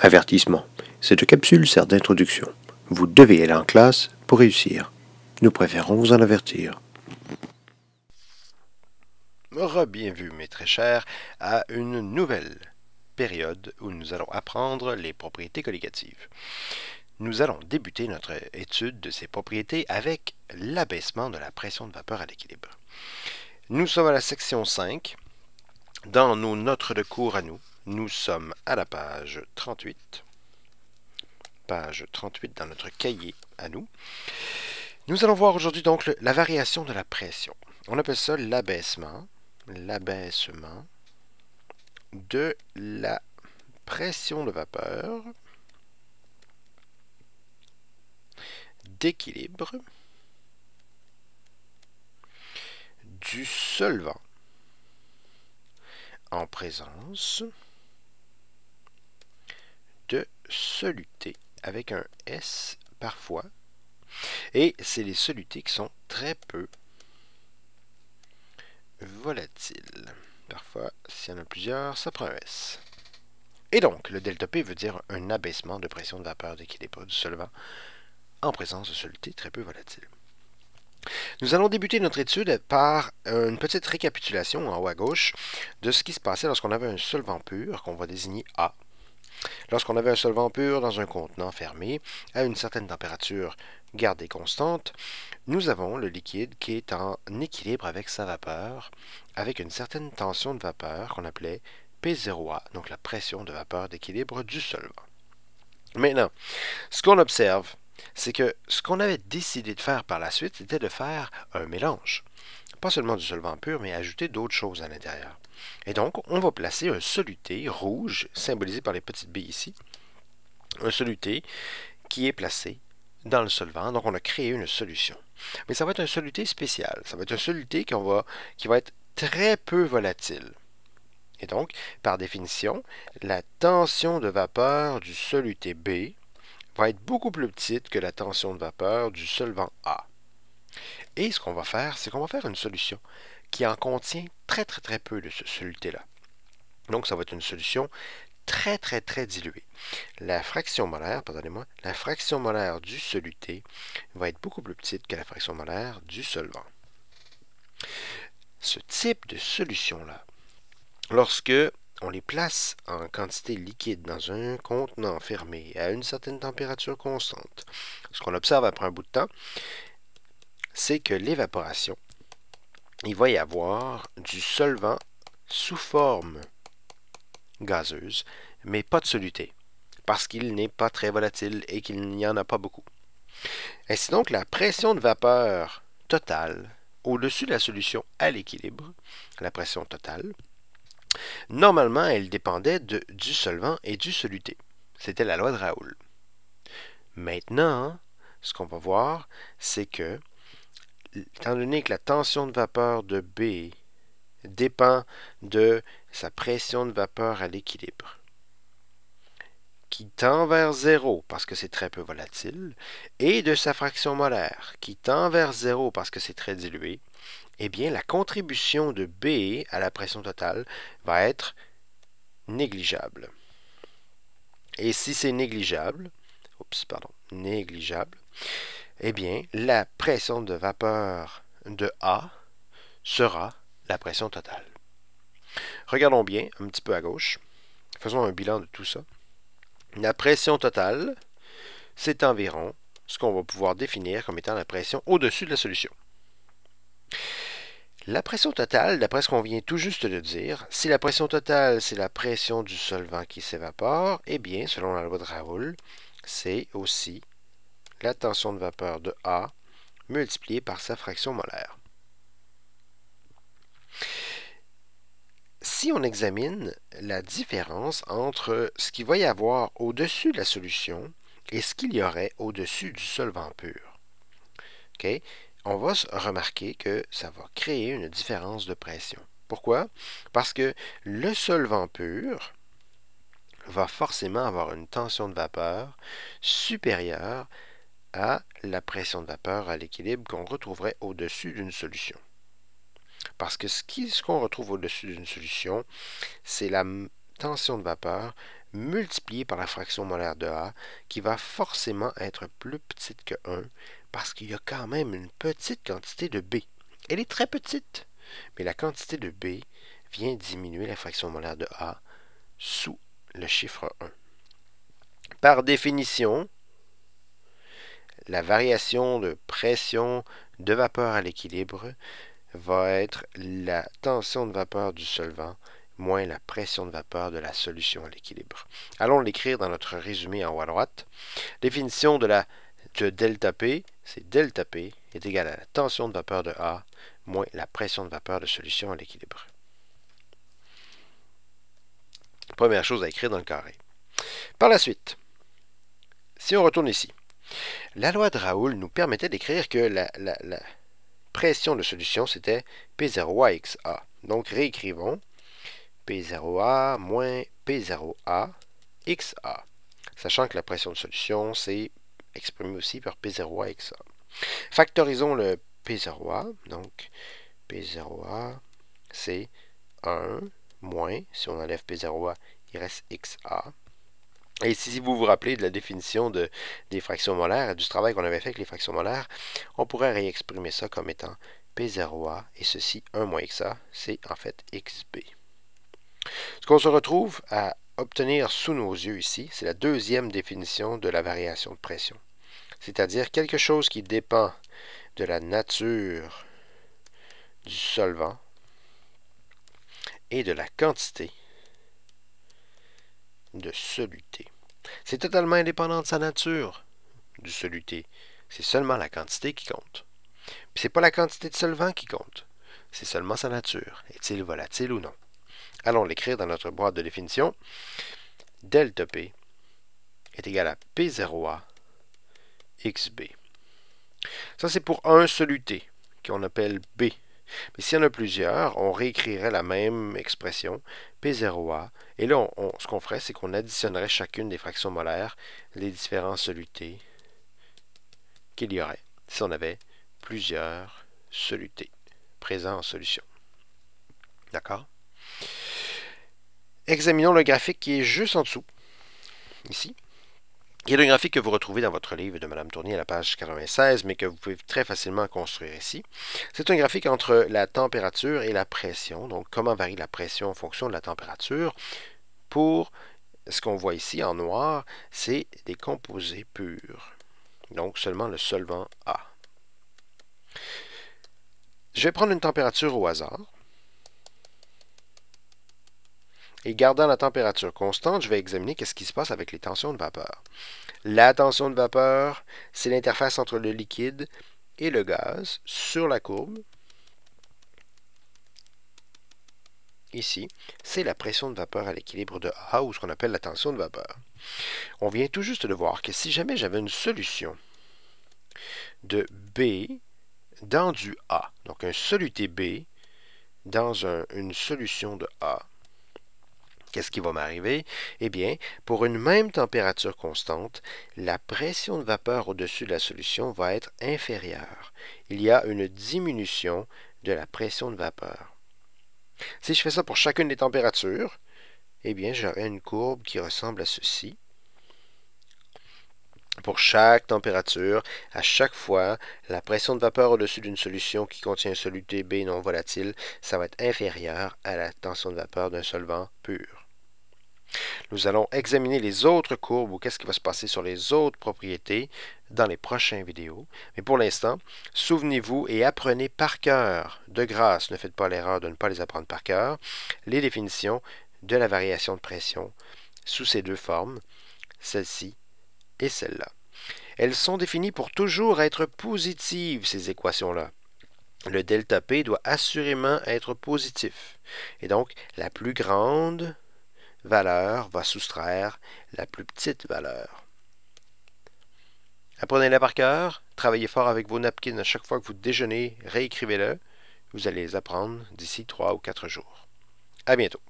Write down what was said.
Avertissement. Cette capsule sert d'introduction. Vous devez aller en classe pour réussir. Nous préférons vous en avertir. Bienvenue, mes très chers, à une nouvelle période où nous allons apprendre les propriétés collégatives. Nous allons débuter notre étude de ces propriétés avec l'abaissement de la pression de vapeur à l'équilibre. Nous sommes à la section 5. Dans nos notes de cours à nous sommes à la page 38. Page 38 dans notre cahier à nous. Nous allons voir aujourd'hui donc la variation de la pression. On appelle ça l'abaissement de la pression de vapeur d'équilibre du solvant en présence de soluté avec un S parfois, et c'est les solutés qui sont très peu volatiles. Parfois, s'il y en a plusieurs, ça prend un S. Et donc, le delta P veut dire un abaissement de pression de vapeur d'équilibre du solvant en présence de solutés très peu volatiles. Nous allons débuter notre étude par une petite récapitulation en haut à gauche de ce qui se passait lorsqu'on avait un solvant pur qu'on va désigner A. Lorsqu'on avait un solvant pur dans un contenant fermé à une certaine température gardée constante, nous avons le liquide qui est en équilibre avec sa vapeur, avec une certaine tension de vapeur qu'on appelait P0A, donc la pression de vapeur d'équilibre du solvant. Maintenant, ce qu'on observe, c'est que ce qu'on avait décidé de faire par la suite, c'était de faire un mélange. Pas seulement du solvant pur, mais ajouter d'autres choses à l'intérieur. Et donc, on va placer un soluté rouge, symbolisé par les petites billes ici, un soluté qui est placé dans le solvant. Donc, on a créé une solution. Mais ça va être un soluté spécial. Ça va être un soluté qui va être très peu volatile. Et donc, par définition, la tension de vapeur du soluté B va être beaucoup plus petite que la tension de vapeur du solvant A. Et ce qu'on va faire, c'est qu'on va faire une solution qui en contient très peu de ce soluté-là. Donc, ça va être une solution très diluée. La fraction molaire du soluté va être beaucoup plus petite que la fraction molaire du solvant. Ce type de solution-là, lorsque on les place en quantité liquide dans un contenant fermé à une certaine température constante, ce qu'on observe après un bout de temps, c'est que l'évaporation, il va y avoir du solvant sous forme gazeuse, mais pas de soluté, parce qu'il n'est pas très volatile et qu'il n'y en a pas beaucoup. Ainsi donc, la pression de vapeur totale au-dessus de la solution à l'équilibre, la pression totale, normalement, elle dépendait du solvant et du soluté. C'était la loi de Raoult. Maintenant, ce qu'on va voir, c'est que, étant donné que la tension de vapeur de B dépend de sa pression de vapeur à l'équilibre, qui tend vers 0 parce que c'est très peu volatile, et de sa fraction molaire, qui tend vers 0 parce que c'est très dilué, eh bien, la contribution de B à la pression totale va être négligeable. Et si c'est négligeable, eh bien, la pression de vapeur de A sera la pression totale. Regardons bien, un petit peu à gauche. Faisons un bilan de tout ça. La pression totale, c'est environ ce qu'on va pouvoir définir comme étant la pression au-dessus de la solution. La pression totale, d'après ce qu'on vient tout juste de dire, si la pression totale, c'est la pression du solvant qui s'évapore, eh bien, selon la loi de Raoult, c'est aussi la tension de vapeur de A multipliée par sa fraction molaire. Si on examine la différence entre ce qu'il va y avoir au-dessus de la solution et ce qu'il y aurait au-dessus du solvant pur, okay, on va remarquer que ça va créer une différence de pression. Pourquoi? Parce que le solvant pur va forcément avoir une tension de vapeur supérieure à la pression de vapeur à l'équilibre qu'on retrouverait au-dessus d'une solution. Parce que ce qu'on retrouve au-dessus d'une solution, c'est la tension de vapeur multiplié par la fraction molaire de A, qui va forcément être plus petite que 1, parce qu'il y a quand même une petite quantité de B. Elle est très petite, mais la quantité de B vient diminuer la fraction molaire de A sous le chiffre 1. Par définition, la variation de pression de vapeur à l'équilibre va être la tension de vapeur du solvant moins la pression de vapeur de la solution à l'équilibre. Allons l'écrire dans notre résumé en haut à droite. Définition de delta P, c'est delta P est égal à la tension de vapeur de A moins la pression de vapeur de solution à l'équilibre. Première chose à écrire dans le carré. Par la suite, si on retourne ici, la loi de Raoult nous permettait d'écrire que la pression de solution, c'était P0A XA. Donc, réécrivons P0A moins P0A XA. Sachant que la pression de solution, c'est exprimé aussi par P0A XA. Factorisons le P0A. Donc, P0A, c'est 1 moins, si on enlève P0A, il reste XA. Et si vous vous rappelez de la définition des fractions molaires et du travail qu'on avait fait avec les fractions molaires, on pourrait réexprimer ça comme étant P0A et ceci 1 moins XA, c'est en fait XB. Ce qu'on se retrouve à obtenir sous nos yeux ici, c'est la deuxième définition de la variation de pression. C'est-à-dire quelque chose qui dépend de la nature du solvant et de la quantité de soluté. C'est totalement indépendant de sa nature du soluté. C'est seulement la quantité qui compte. Puis c'est pas la quantité de solvant qui compte. C'est seulement sa nature. Est-il volatile ou non? Allons l'écrire dans notre boîte de définition. Delta P est égal à P0A XB. Ça, c'est pour un soluté qu'on appelle B. Mais s'il y en a plusieurs, on réécrirait la même expression, P0A. Et là, ce qu'on ferait, c'est qu'on additionnerait chacune des fractions molaires, les différents solutés qu'il y aurait si on avait plusieurs solutés présents en solution. D'accord? Examinons le graphique qui est juste en dessous, ici. Il y a le graphique que vous retrouvez dans votre livre de Mme Tournier à la page 96, mais que vous pouvez très facilement construire ici. C'est un graphique entre la température et la pression. Donc, comment varie la pression en fonction de la température. Pour ce qu'on voit ici en noir, c'est des composés purs. Donc, seulement le solvant A. Je vais prendre une température au hasard. Et gardant la température constante, je vais examiner qu'est-ce qui se passe avec les tensions de vapeur. La tension de vapeur, c'est l'interface entre le liquide et le gaz sur la courbe. Ici, c'est la pression de vapeur à l'équilibre de A, ou ce qu'on appelle la tension de vapeur. On vient tout juste de voir que si jamais j'avais une solution de B dans du A, donc un soluté B dans une solution de A, qu'est-ce qui va m'arriver? Eh bien, pour une même température constante, la pression de vapeur au-dessus de la solution va être inférieure. Il y a une diminution de la pression de vapeur. Si je fais ça pour chacune des températures, eh bien, j'aurai une courbe qui ressemble à ceci. Pour chaque température, à chaque fois, la pression de vapeur au-dessus d'une solution qui contient un soluté B non volatile, ça va être inférieur à la tension de vapeur d'un solvant pur. Nous allons examiner les autres courbes ou qu'est-ce qui va se passer sur les autres propriétés dans les prochaines vidéos. Mais pour l'instant, souvenez-vous et apprenez par cœur, de grâce, ne faites pas l'erreur de ne pas les apprendre par cœur, les définitions de la variation de pression sous ces deux formes, celle-ci et celle-là. Elles sont définies pour toujours être positives, ces équations-là. Le delta P doit assurément être positif. Et donc, la plus grande valeur va soustraire la plus petite valeur. Apprenez-la par cœur, travaillez fort avec vos napkins à chaque fois que vous déjeunez, réécrivez-le. Vous allez les apprendre d'ici 3 ou 4 jours. À bientôt.